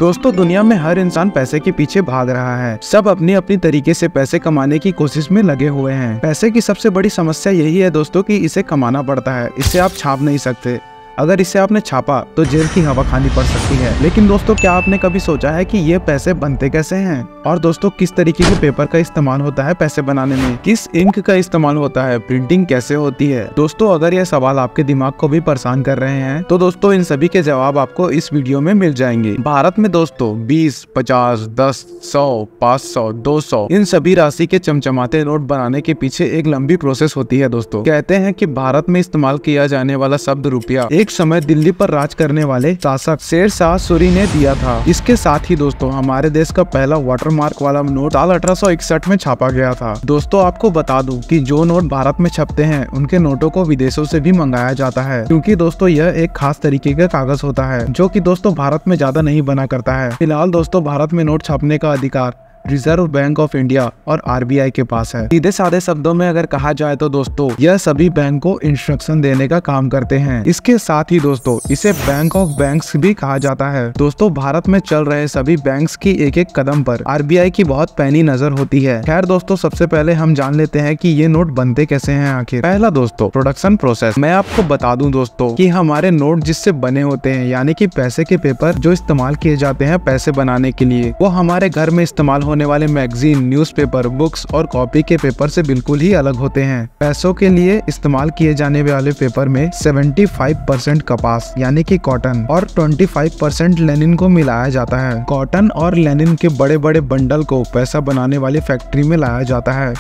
दोस्तों दुनिया में हर इंसान पैसे के पीछे भाग रहा है। सब अपनी अपनी तरीके से पैसे कमाने की कोशिश में लगे हुए हैं। पैसे की सबसे बड़ी समस्या यही है दोस्तों कि इसे कमाना पड़ता है। इसे आप छाप नहीं सकते। अगर इसे आपने छापा तो जेल की हवा खानी पड़ सकती है। लेकिन दोस्तों क्या आपने कभी सोचा है कि ये पैसे बनते कैसे हैं? और दोस्तों किस तरीके के पेपर का इस्तेमाल होता है पैसे बनाने में? किस इंक का इस्तेमाल होता है? प्रिंटिंग कैसे होती है? दोस्तों अगर ये सवाल आपके दिमाग को भी परेशान कर रहे हैं तो दोस्तों इन सभी के जवाब आपको इस वीडियो में मिल जाएंगे। भारत में दोस्तों 20, 50, 10, 100, 500, 200 इन सभी राशि के चमचमाते नोट बनाने के पीछे एक लंबी प्रोसेस होती है। दोस्तों कहते हैं कि भारत में इस्तेमाल किया जाने वाला शब्द रुपया एक समय दिल्ली पर राज करने वाले शासक शेरशाह सूरी ने दिया था। इसके साथ ही दोस्तों हमारे देश का पहला वाटरमार्क वाला नोट साल 1861 में छापा गया था। दोस्तों आपको बता दूं कि जो नोट भारत में छपते हैं उनके नोटों को विदेशों से भी मंगाया जाता है, क्योंकि दोस्तों यह एक खास तरीके का कागज होता है जो कि दोस्तों भारत में ज्यादा नहीं बना करता है। फिलहाल दोस्तों भारत में नोट छापने का अधिकार रिजर्व बैंक ऑफ इंडिया और आरबीआई के पास है। सीधे साधे शब्दों में अगर कहा जाए तो दोस्तों यह सभी बैंक को इंस्ट्रक्शन देने का काम करते हैं। इसके साथ ही दोस्तों इसे बैंक ऑफ बैंक्स भी कहा जाता है। दोस्तों भारत में चल रहे सभी बैंक्स की एक एक कदम पर आरबीआई की बहुत पैनी नजर होती है। खैर दोस्तों सबसे पहले हम जान लेते हैं कि ये नोट बनते कैसे हैं आखिर। पहला दोस्तों प्रोडक्शन प्रोसेस। मैं आपको बता दूं दोस्तों कि हमारे नोट जिससे बने होते हैं यानी कि पैसे के पेपर जो इस्तेमाल किए जाते हैं पैसे बनाने के लिए, वो हमारे घर में इस्तेमाल होने वाले मैगजीन, न्यूज़पेपर, बुक्स और कॉपी के पेपर से बिल्कुल ही अलग होते हैं। पैसों के लिए इस्तेमाल किए जाने वाले पेपर में 75% कपास यानी कि कॉटन और 25% लेनिन को मिलाया जाता है। कॉटन और लेनिन के बड़े बड़े बंडल को पैसा बनाने वाली फैक्ट्री में लाया जाता है,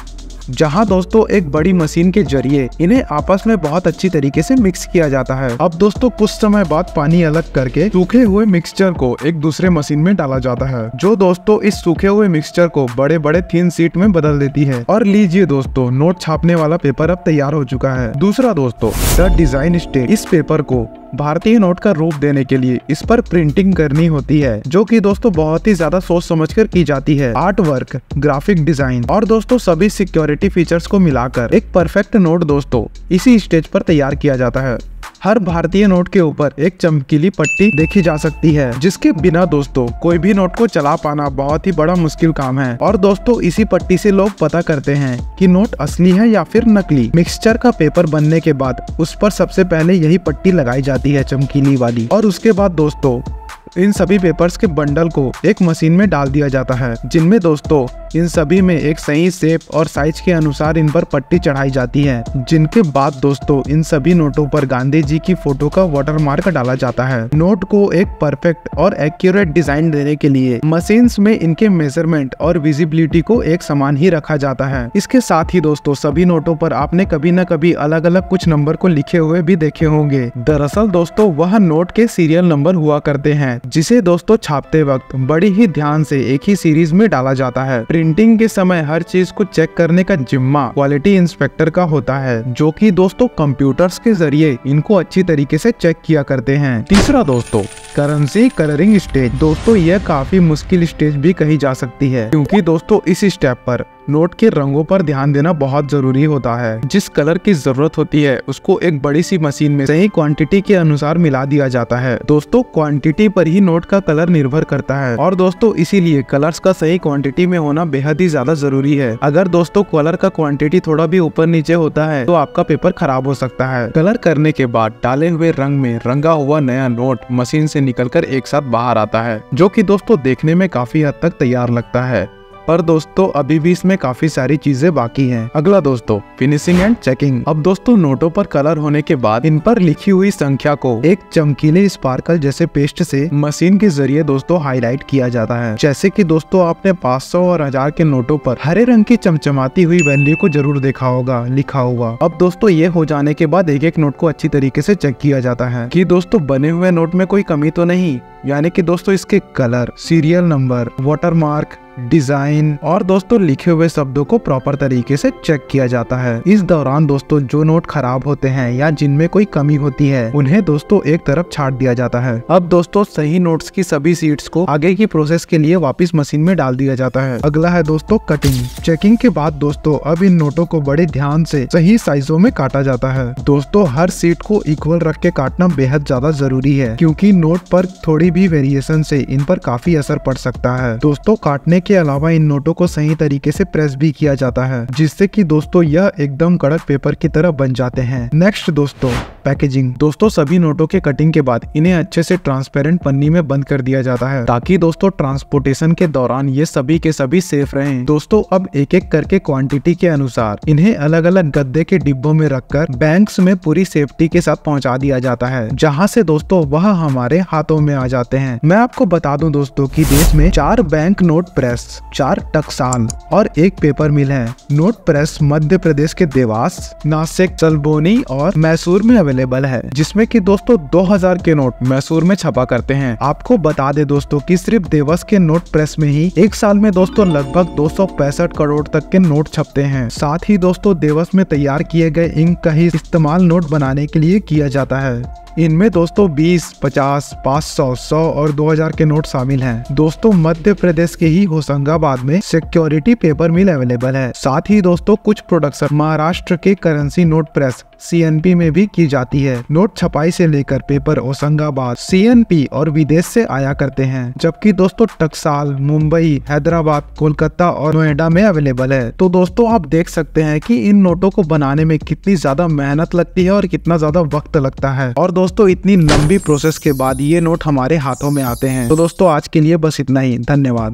जहां दोस्तों एक बड़ी मशीन के जरिए इन्हें आपस में बहुत अच्छी तरीके से मिक्स किया जाता है। अब दोस्तों कुछ समय बाद पानी अलग करके सूखे हुए मिक्सचर को एक दूसरे मशीन में डाला जाता है, जो दोस्तों इस सूखे हुए मिक्सचर को बड़े बड़े थिन शीट में बदल देती है। और लीजिए दोस्तों नोट छापने वाला पेपर अब तैयार हो चुका है। दूसरा दोस्तों द डिजाइन स्टेज। इस पेपर को भारतीय नोट का रूप देने के लिए इस पर प्रिंटिंग करनी होती है, जो कि दोस्तों बहुत ही ज्यादा सोच समझकर की जाती है। आर्ट वर्क, ग्राफिक डिजाइन और दोस्तों सभी सिक्योरिटी फीचर्स को मिलाकर एक परफेक्ट नोट दोस्तों इसी स्टेज पर तैयार किया जाता है। हर भारतीय नोट के ऊपर एक चमकीली पट्टी देखी जा सकती है, जिसके बिना दोस्तों कोई भी नोट को चला पाना बहुत ही बड़ा मुश्किल काम है। और दोस्तों इसी पट्टी से लोग पता करते हैं कि नोट असली है या फिर नकली। मिक्सचर का पेपर बनने के बाद उस पर सबसे पहले यही पट्टी लगाई जाती है, चमकीली वाली। और उसके बाद दोस्तों इन सभी पेपर्स के बंडल को एक मशीन में डाल दिया जाता है, जिनमें दोस्तों इन सभी में एक सही शेप और साइज के अनुसार इन पर पट्टी चढ़ाई जाती है, जिनके बाद दोस्तों इन सभी नोटों पर गांधी जी की फोटो का वाटरमार्क डाला जाता है। नोट को एक परफेक्ट और एक्यूरेट डिजाइन देने के लिए मशीन्स में इनके मेजरमेंट और विजिबिलिटी को एक समान ही रखा जाता है। इसके साथ ही दोस्तों सभी नोटों पर आपने कभी न कभी अलग अलग कुछ नंबर को लिखे हुए भी देखे होंगे। दरअसल दोस्तों वह नोट के सीरियल नंबर हुआ करते हैं, जिसे दोस्तों छापते वक्त बड़ी ही ध्यान से एक ही सीरीज में डाला जाता है। प्रिंटिंग के समय हर चीज को चेक करने का जिम्मा क्वालिटी इंस्पेक्टर का होता है, जो कि दोस्तों कंप्यूटर्स के जरिए इनको अच्छी तरीके से चेक किया करते हैं। तीसरा दोस्तों करेंसी कलरिंग स्टेज। दोस्तों यह काफी मुश्किल स्टेज भी कही जा सकती है, क्योंकि दोस्तों इस स्टेप पर नोट के रंगों पर ध्यान देना बहुत जरूरी होता है। जिस कलर की जरूरत होती है उसको एक बड़ी सी मशीन में सही क्वांटिटी के अनुसार मिला दिया जाता है। दोस्तों क्वांटिटी पर ही नोट का कलर निर्भर करता है, और दोस्तों इसीलिए कलर्स का सही क्वांटिटी में होना बेहद ही ज्यादा जरूरी है। अगर दोस्तों कलर का क्वांटिटी थोड़ा भी ऊपर नीचे होता है तो आपका पेपर खराब हो सकता है। कलर करने के बाद डाले हुए रंग में रंगा हुआ नया नोट मशीन से निकलकर एक साथ बाहर आता है, जो कि दोस्तों देखने में काफी हद तक तैयार लगता है। पर दोस्तों अभी भी इसमें काफी सारी चीजें बाकी हैं। अगला दोस्तों फिनिशिंग एंड चेकिंग। अब दोस्तों नोटों पर कलर होने के बाद इन पर लिखी हुई संख्या को एक चमकीले स्पार्कल जैसे पेस्ट से मशीन के जरिए दोस्तों हाईलाइट किया जाता है। जैसे कि दोस्तों आपने 500 और 1000 के नोटों पर हरे रंग की चमचमाती हुई वैल्यू को जरूर देखा होगा लिखा हुआ। अब दोस्तों ये हो जाने के बाद एक एक नोट को अच्छी तरीके से चेक किया जाता है कि दोस्तों बने हुए नोट में कोई कमी तो नहीं, यानी कि दोस्तों इसके colour, serial number, watermark, design और दोस्तों लिखे हुए शब्दों को प्रॉपर तरीके से चेक किया जाता है। इस दौरान दोस्तों जो नोट खराब होते हैं या जिनमें कोई कमी होती है उन्हें दोस्तों एक तरफ छाट दिया जाता है। अब दोस्तों सही नोट्स की सभी सीट्स को आगे की प्रोसेस के लिए वापस मशीन में डाल दिया जाता है। अगला है दोस्तों कटिंग। चेकिंग के बाद दोस्तों अब इन नोटों को बड़े ध्यान से सही साइजों में काटा जाता है। दोस्तों हर सीट को इक्वल रख के काटना बेहद ज्यादा जरूरी है, क्योंकि नोट पर थोड़ी भी वेरिएशन से इन पर काफी असर पड़ सकता है। दोस्तों काटने के अलावा इन नोटों को सही तरीके से प्रेस भी किया जाता है, जिससे कि दोस्तों यह एकदम कड़क पेपर की तरह बन जाते हैं। नेक्स्ट दोस्तों पैकेजिंग। दोस्तों सभी नोटों के कटिंग के बाद इन्हें अच्छे से ट्रांसपेरेंट पन्नी में बंद कर दिया जाता है, ताकि दोस्तों ट्रांसपोर्टेशन के दौरान ये सभी के सभी सेफ रहें। दोस्तों अब एक एक करके क्वांटिटी के अनुसार इन्हें अलग अलग गद्दे के डिब्बों में रखकर बैंक्स में पूरी सेफ्टी के साथ पहुंचा दिया जाता है, जहां से दोस्तों वह हमारे हाथों में आ जाते हैं। मैं आपको बता दूं दोस्तों कि देश में 4 बैंक नोट प्रेस, 4 टकसाल और 1 पेपर मिल है। नोट प्रेस मध्य प्रदेश के देवास, नासिक, सलबोनी और मैसूर में अवेलेबल है, जिसमें कि दोस्तों 2000 के नोट मैसूर में छपा करते हैं। आपको बता दे दोस्तों कि सिर्फ देवास के नोट प्रेस में ही एक साल में दोस्तों लगभग 265 करोड़ तक के नोट छपते हैं। साथ ही दोस्तों देवास में तैयार किए गए इंक का ही इस्तेमाल नोट बनाने के लिए किया जाता है। इनमें दोस्तों 20, 50, 500, 100 और 2000 के नोट शामिल हैं। दोस्तों मध्य प्रदेश के ही होशंगाबाद में सिक्योरिटी पेपर मिल अवेलेबल है। साथ ही दोस्तों कुछ प्रोडक्शन महाराष्ट्र के करेंसी नोट प्रेस CNP में भी की जाती है। नोट छपाई से लेकर पेपर होशंगाबाद, CNP और विदेश से आया करते हैं, जबकि दोस्तों टकसाल मुंबई, हैदराबाद, कोलकाता और नोएडा में अवेलेबल है। तो दोस्तों आप देख सकते हैं कि इन नोटों को बनाने में कितनी ज्यादा मेहनत लगती है और कितना ज्यादा वक्त लगता है, और दोस्तों इतनी लंबी प्रोसेस के बाद ये नोट हमारे हाथों में आते हैं। तो दोस्तों आज के लिए बस इतना ही। धन्यवाद।